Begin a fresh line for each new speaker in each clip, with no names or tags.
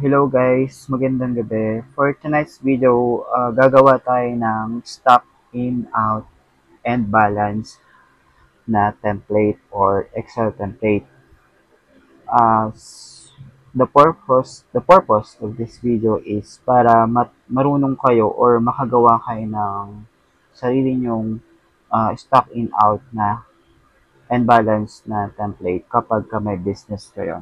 Hello guys, magandang gabi. For tonight's video, gagawa tayo ng stock in, out, and balance na template or Excel template. The purpose of this video is para marunong kayo or makagawa kayo ng sarili nyong stock in, out na and balance na template kapag may business kayo.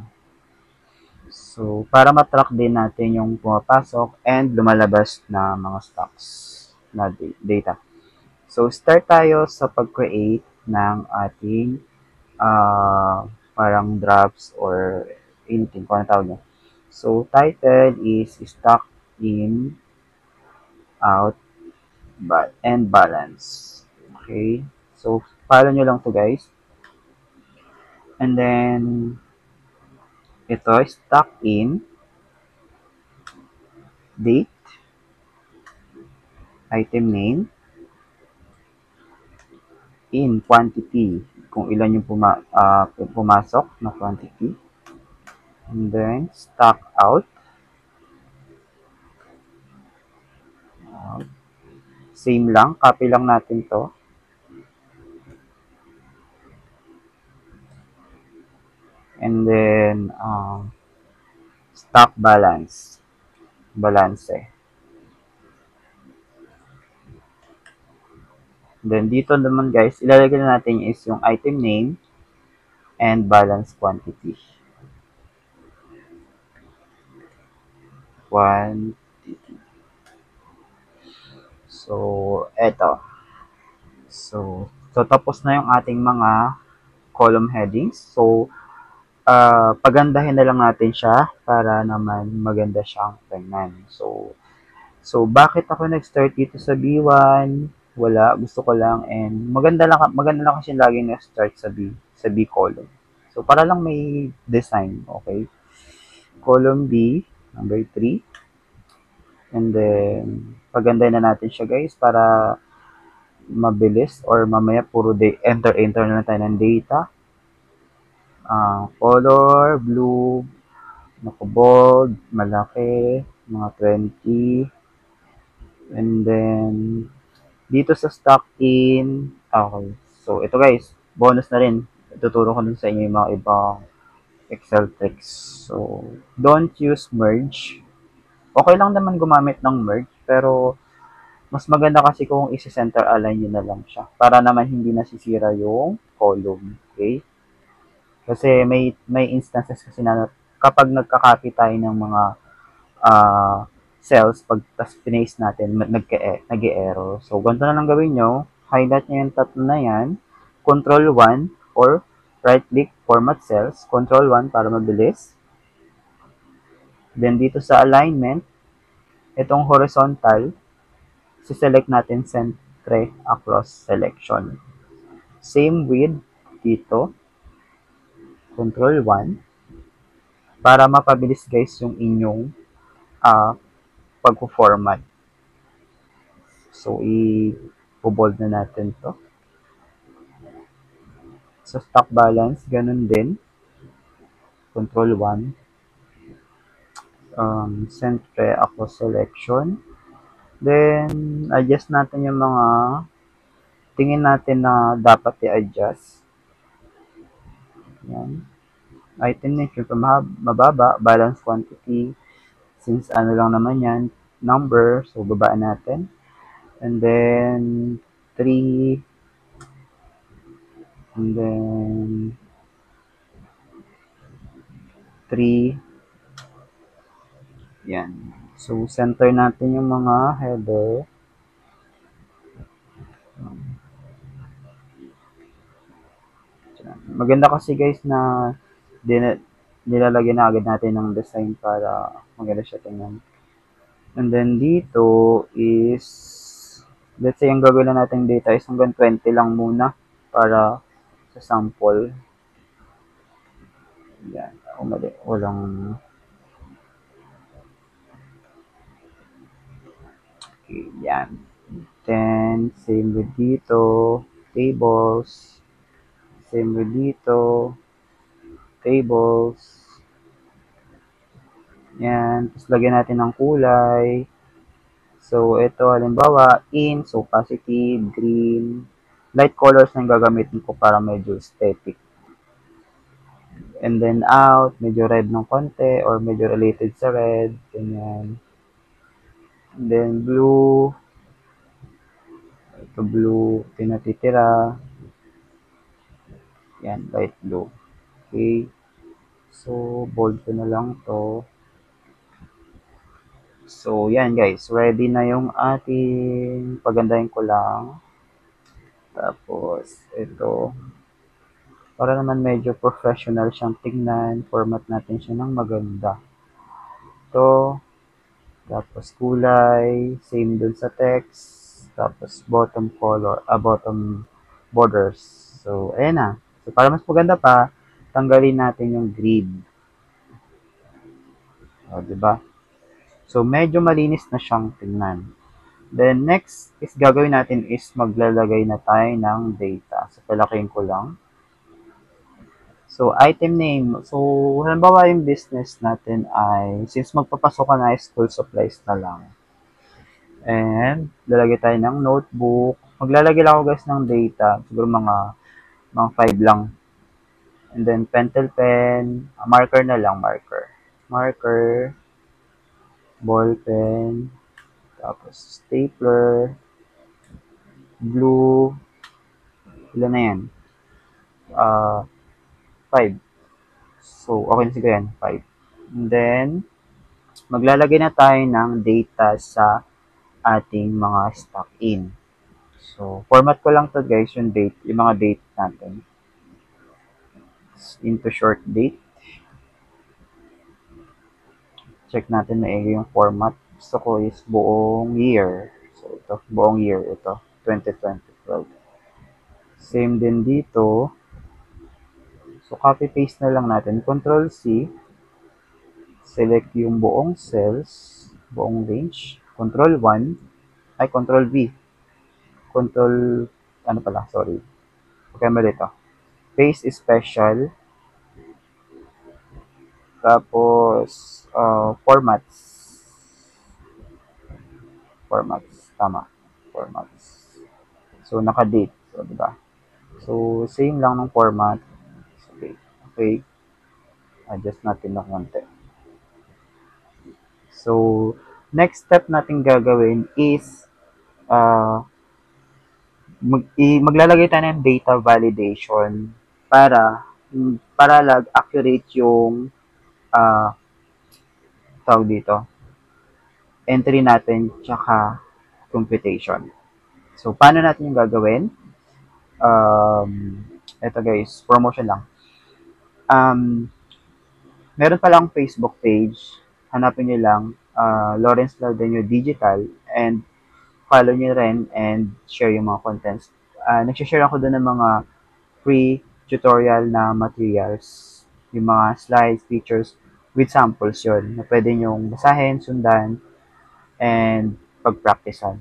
So, para matrack din natin yung pumapasok and lumalabas na mga stocks na data. So, start tayo sa pag-create ng ating parang drafts or anything kung ano tawag niya. So, title is stock in, out, and balance. Okay? So, follow nyo lang to guys. And then, ito, stock in, date, item name, in quantity, kung ilan yung pumasok na quantity. And then, stock out. Same lang, copy lang natin to. And then, stock balance. Balance eh. Then, dito naman guys, ilalagay na natin is yung item name and balance quantity. Quantity. So, eto. So, tapos na yung ating mga column headings. So, pagandahin na lang natin siya para naman maganda siyang tingnan. So bakit ako nag-start dito sa B1? Wala, gusto ko lang and maganda lang kasi lagi na-start sa B column. So para lang may design, okay? Column B, number 3. And then pagandahin na natin siya guys para mabilis or mamaya puro enter na lang tayo ng data. Color, blue, bold, malaki, mga 20. And then, dito sa stock in, okay. So, ito guys, bonus na rin. Tuturo ko dun sa inyo yung mga ibang Excel tricks. So, don't use merge. Okay lang naman gumamit ng merge, pero mas maganda kasi kung isi-center align nyo na lang siya para naman hindi nasisira yung column. Okay? Kasi may instances kasi na kapag nagka-copy tayo ng mga cells, pag tas pinaste natin, nag-error. So, ganito na lang gawin nyo. Highlight nyo yung tatlo na yan. Control 1 or right-click, format cells. Control 1 para mabilis. Then, dito sa alignment, itong horizontal, siselect natin center across selection. Same with dito. Control 1 para mapabilis guys yung inyong pag-format. So, i-bold na natin to. Sa stock balance, ganun din. Control 1. Center across selection. Then, adjust natin yung mga tingin natin na dapat i-adjust. Yan. Item name, syempre mababa. Balance quantity. Since ano lang naman yan, number. So, babaan natin. And then, 3. And then, 3. Yan. So, center natin yung mga header. Maganda kasi guys na nilalagyan na agad natin ng design para maganda siya tingnan. And then dito is, let's say ang gagawin na natin data is hanggang 20 lang muna para sa sample. Yan. Mali. Walang... Okay, yan. Then, same with dito. Tables. Same with dito. Tables. Yan. Tapos lagyan natin ng kulay. So, ito halimbawa, in, so positive, green, light colors na yung gagamitin ko para medyo aesthetic. And then out, medyo red ng konti or medyo related sa red. Ganyan. And then blue, ito blue, tinatitira. Yan, light blue. Okay. So, bold ko na lang to. So, yan guys. Ready na yung ating pagandahin ko lang. Tapos, ito. Para naman medyo professional siyang tingnan. Format natin siya ng maganda. Ito. Tapos, kulay. Same dun sa text. Tapos, bottom color. Bottom borders. So, ayan na. So, para mas maganda pa, tanggalin natin yung grid. O, diba? So, medyo malinis na siyang tingnan. Then, next is gagawin natin is maglalagay na tayo ng data. So, palakihin ko lang. So, item name. So, halimbawa yung business natin ay, since magpapasok ka na, school supplies na lang. And, lalagay tayo ng notebook. Maglalagay lang ako guys ng data. Siguro mga 5 lang. And then, pentel pen. Marker na lang, marker. Marker. Ball pen. Tapos, stapler. Glue. Ilan na yan? 5. So, okay na siguro yan. 5. And then, maglalagay na tayo ng data sa ating mga stock in. So, format ko lang to guys, yung date, yung mga date natin. Into short date. Check natin na yung format. Gusto ko is buong year. So, ito, buong year, ito, 2012. Same din dito. So, copy-paste na lang natin. Control-C. Select yung buong cells, buong range. Control-1. Ay, Control-V. Control, ano pala, sorry. Okay, mali ito. Paste special. Tapos, formats. Formats. Tama. Formats. So, naka-date. So, diba? So, same lang ng format. Okay. Okay. Adjust natin na konti. So, next step natin gagawin is maglalagay tayo ng data validation para lang accurate yung tawag dito, entry natin tsaka computation. So, paano natin yung gagawin? Ito guys, promotion lang. Meron palang Facebook page. Hanapin nyo lang, Lawrence Laudenio Digital, and follow nyo rin and share yung mga contents. Nagsishare ako doon ng mga free tutorial na materials. Yung mga slides, pictures, with samples yon na pwede nyong basahin, sundan, and pag-practicean.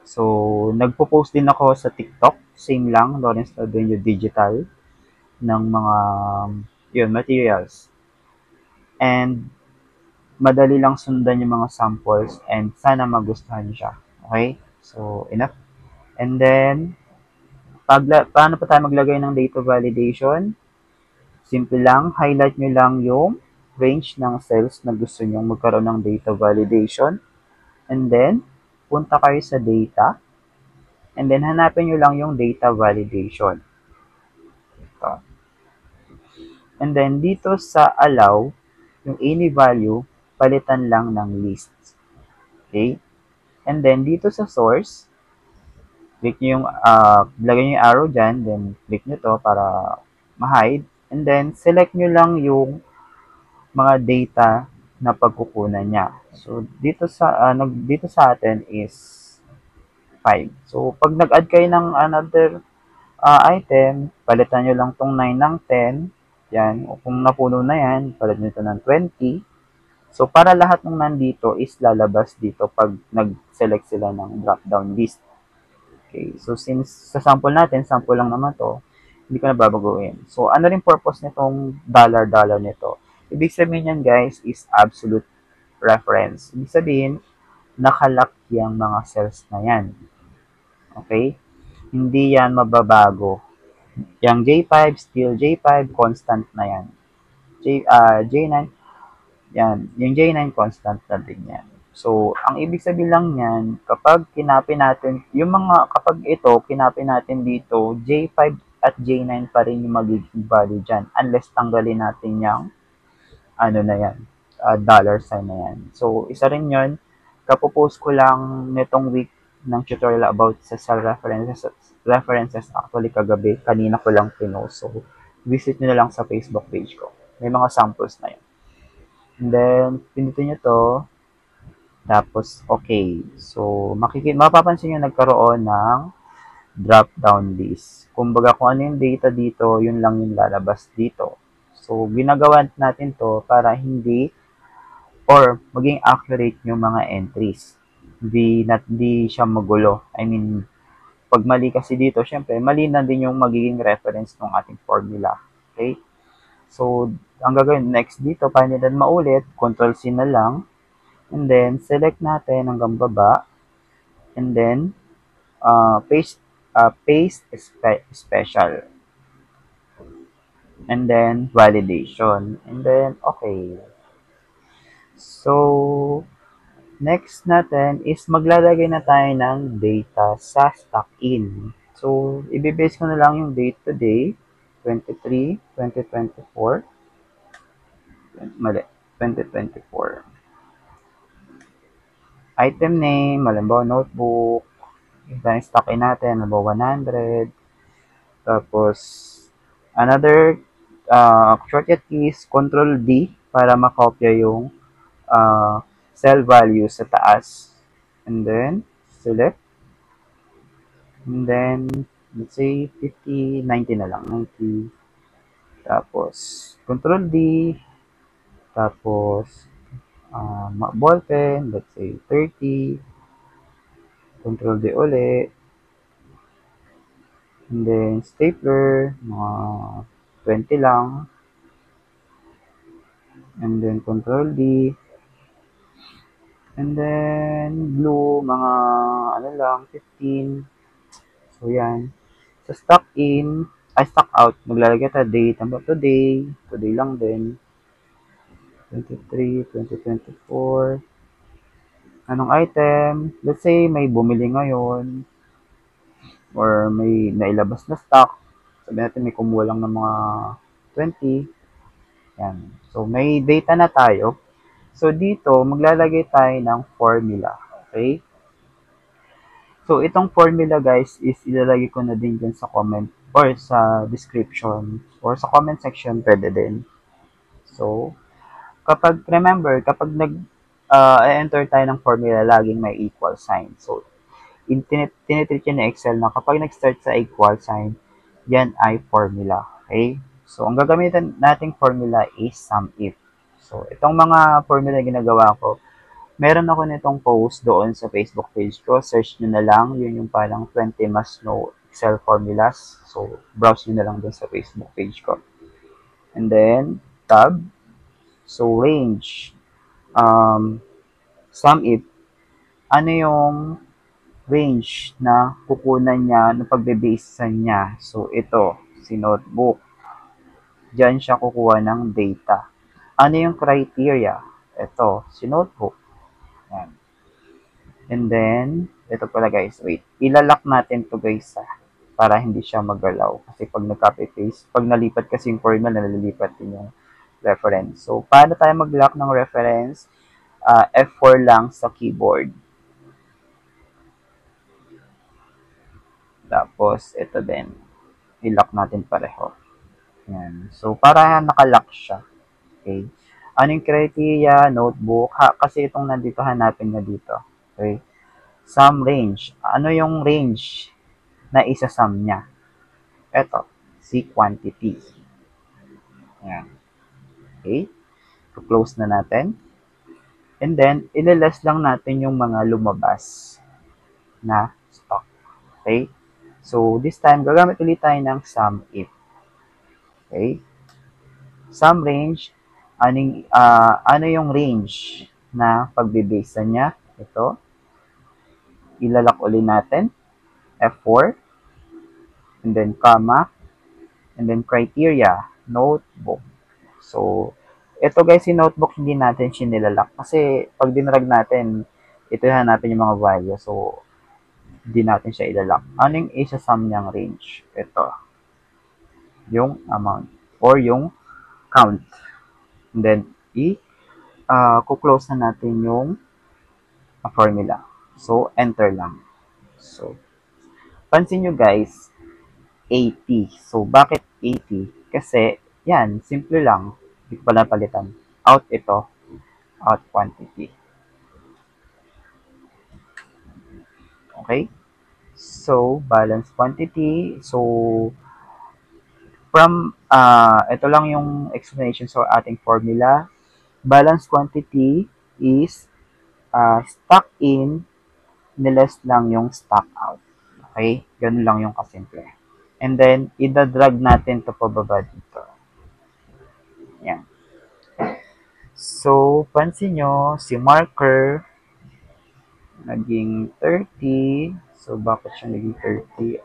So, nagpo-post din ako sa TikTok. Same lang, Lawrence Laudenio Digital, ng mga materials. And madali lang sundan yung mga samples and sana magustuhan nyo siya. Okay? So, enough. And then, paano pa tayo maglagay ng data validation? Simple lang, highlight nyo lang yung range ng cells na gusto nyo magkaroon ng data validation. And then, punta kayo sa data. And then, hanapin nyo lang yung data validation. Ito. And then, dito sa allow, yung any value, palitan lang ng list. Okay? And then, dito sa source, click nyo yung, lagay nyo yung arrow dyan, then click nyo to para ma-hide. And then, select nyo lang yung mga data na pagkukunan niya. So, dito sa atin is 5. So, pag nag-add kayo ng another item, palitan nyo lang tong 9 ng 10. Yan. O kung napuno na yan, palitan nyo ito ng 20. So, para lahat ng nandito is lalabas dito pag nag-select sila ng drop-down list. Okay. So, since sa sample natin, sample lang naman to, hindi ko na babaguhin. So, ano rin purpose nitong dollar nito Ibig sabihin yan guys is absolute reference. Ibig sabihin, nakalock yung mga cells na yan. Okay? Hindi yan mababago. Yung J5, still J5, constant na yan. J9, yan. Yung J9, constant na din yan. So, ang ibig sabihin lang yan, kapag kinapin natin, kapag ito, kinapin natin dito, J5 at J9 pa rin yung magiging value dyan. Unless tanggalin natin yung, na yan, dollar sign na yan. So, isa rin yun. Kapopost ko lang nitong week ng tutorial about sa cell references actually kagabi. Kanina ko lang pinost. So, visit nyo na lang sa Facebook page ko. May mga samples na yun. And then, pindutin nyo to. Tapos, okay. So, mapapansin nyo nagkaroon ng drop-down list. Kumbaga, kung ano yung data dito, yun lang yung lalabas dito. So, ginagawa natin to para hindi or maging accurate yung mga entries. Hindi siya magulo. I mean, pag mali kasi dito, syempre, mali na din yung magiging reference ng ating formula. Okay? So, ang gagawin next dito, para nila maulit, Control-C na lang. And then, select natin hanggang baba. And then, paste special. And then, validation. And then, okay. So, next natin is maglalagay na tayo ng data sa stock in. So, ibibase ko na lang yung date today, 23, 2024. Mali, 2024. Item name, halimbawa notebook. Then, stock in natin, halimbawa 100. Tapos, another shortcut keys, Control D para makopya yung cell value sa taas. And then, select. And then, let's say, 50, 90 na lang. 90. Tapos, Control D. Tapos, ballpen, let's say, 30. Control D ulit. And then, stapler, mga 20 lang. And then, Control D. And then, glue, mga, lang, 15. So, yan. Sa stock in, stock out, maglalagay tayo date. Hanggang today lang din. 23, 2024. Anong item? Let's say, may bumili ngayon. Or may nailabas na stock. Sabihin natin, may kumuha lang ng mga 20. Yan. So, may data na tayo. So, dito, maglalagay tayo ng formula. Okay? So, itong formula guys is ilalagay ko na din dyan sa comment or sa description or sa comment section pwede din. So, remember, kapag enter tayo ng formula, laging may equal sign. So, tinitreat yun na Excel na kapag nag-start sa equal sign, yan ay formula. Okay? So, ang gagamitin nating formula is SUMIF. So, itong mga formula na ginagawa ko, meron ako nitong post doon sa Facebook page ko. Search nyo na lang. Yun yung parang 20 must know Excel formulas. So, browse nyo na lang doon sa Facebook page ko. And then, tab. So, range. SUMIF. Ano yung range na kukunan niya ng pagbe-base niya? So, ito. Si notebook. Diyan siya kukuha ng data. Ano yung criteria? Ito. Si notebook. Yan. And then, ito pala guys, wait. Ilalock natin to guys para hindi siya magalaw. Kasi pag nag-copy-paste, pag nalipat kasi yung formula, nalilipat din yung reference. So, paano tayo mag-lock ng reference? F4 lang sa keyboard. Tapos, ito din. I-lock natin pareho. Yan. So, para nakalock siya. Okay. Ano yung criteria? Notebook. Kasi itong nandito, hanapin na dito. Okay. Sum range. Ano yung range na isa-sum niya? Ito. Si quantity. Yan. Okay. So, close na natin. And then, ililas lang natin yung mga lumabas na stock. Okay. So, this time, gagamit ulit tayo ng SUMIF. Okay. Sum range. ano yung range na pagbe-base niya. Ito, ilalak ulit natin, F4, and then comma, and then criteria, notebook. So, ito guys, yung notebook hindi natin sinilalak kasi pag dinrag natin, ito hanapin yung mga value. So, hindi natin siya ilalak. Ano yung isa-sum niyang range? Ito, yung amount or yung count. And then, kuklose na natin yung formula. So, enter lang. So, pansin nyo guys, 80. So, bakit 80? Kasi, yan, simple lang. Hindi ko pala palitan. Out ito, out quantity. Okay? So, balance quantity. So, ito lang yung explanation sa ating formula. Balance quantity is stock in, niles lang yung stock out. Okay? Ganun lang yung kasimple. And then, ida-drag natin to pababa dito. Yan. So, pansin nyo, si marker, naging 30. So, bakit siya naging 30?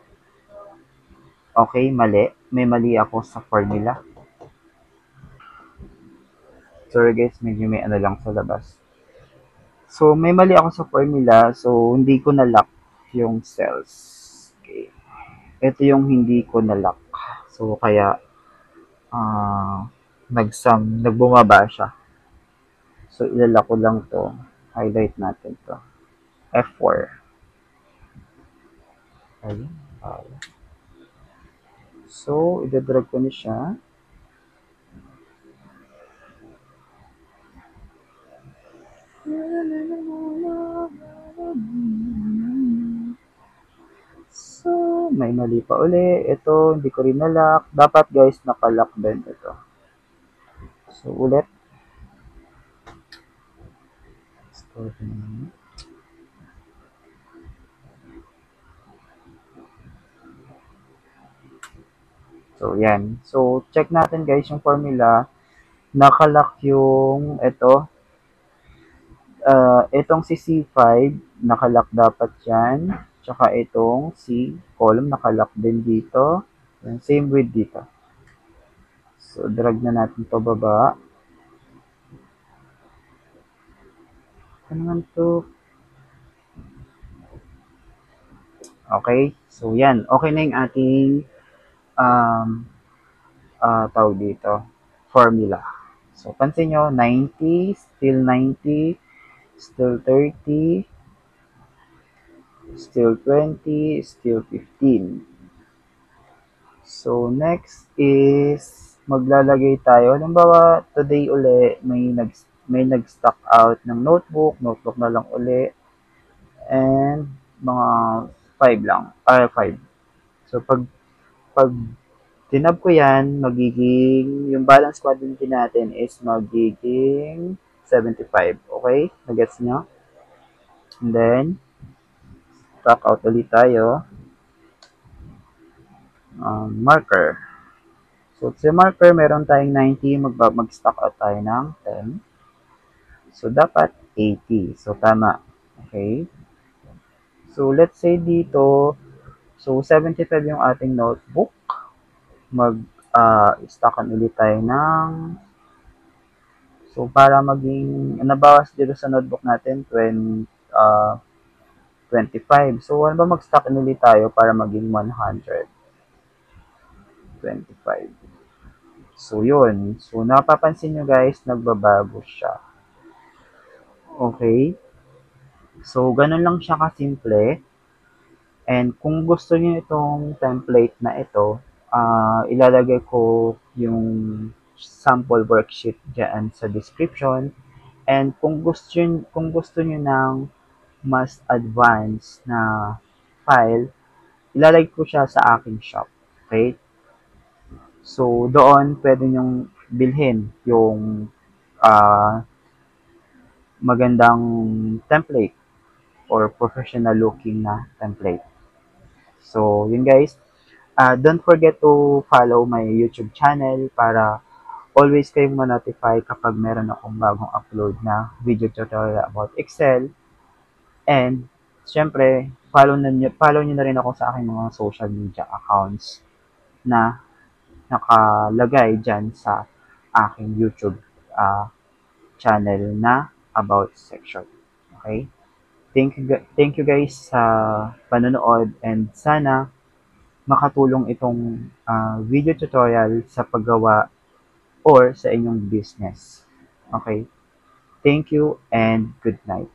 Okay, mali. May mali ako sa formula. Sorry guys, medyo may ano lang sa labas. So, may mali ako sa formula. So, hindi ko na-lock yung cells. Okay. Ito yung hindi ko na-lock. So, kaya, nagbumaba siya. So, ilalak ko lang to. Highlight natin to. F4. Ayun. So, idadrag ko na siya. So, may mali pa uli. Ito, hindi ko rin na-lock. Dapat guys, naka-lock din ito. So, ulit. So, yan. So, check natin guys yung formula. Naka-lock yung ito. Itong si C5, naka-lock dapat yan. Tsaka itong si column, naka-lock din dito. And same with dito. So, drag na natin to baba. Ano naman to? Okay. So, yan. Okay na yung ating tawag dito. Formula. So, pansin nyo, 90, still 90, still 30, still 20, still 15. So, next is maglalagay tayo. Halimbawa, today uli, may nag-stock out ng notebook. Notebook na lang uli. And, mga 5 lang. 5. So, pag tinab ko yan, yung balance quantity natin is magiging 75. Okay? Nagets nyo? And then, stock out ulit tayo. Marker. So, sa marker, meron tayong 90. Mag-stock out tayo ng 10. So, dapat 80. So, tama. Okay? So, let's say dito, so, 75 yung ating notebook. Stockan ulit tayo ng, so, para maging, nabawas dito sa notebook natin, 25. So, ano ba mag-stock ulit tayo para maging 125. So, yun. So, napapansin nyo guys, nagbabago siya. Okay? So, ganun lang siya kasimple. And kung gusto niyo itong template na ito, ilalagay ko yung sample worksheet dyan sa description. And kung gusto niyo ng mas advanced na file, ilalagay ko siya sa aking shop. Okay? So, doon pwede nyong bilhin yung magandang template or professional looking na template. So, yun guys. Don't forget to follow my YouTube channel para always kayong ma-notify kapag meron akong bagong upload na video tutorial about Excel. And, syempre, follow nyo na rin ako sa aking mga social media accounts na nakalagay dyan sa aking YouTube channel na About section. Okay? Thank you guys sa panonood, and sana makatulong itong video tutorial sa paggawa or sa inyong business. Okay? Thank you and good night.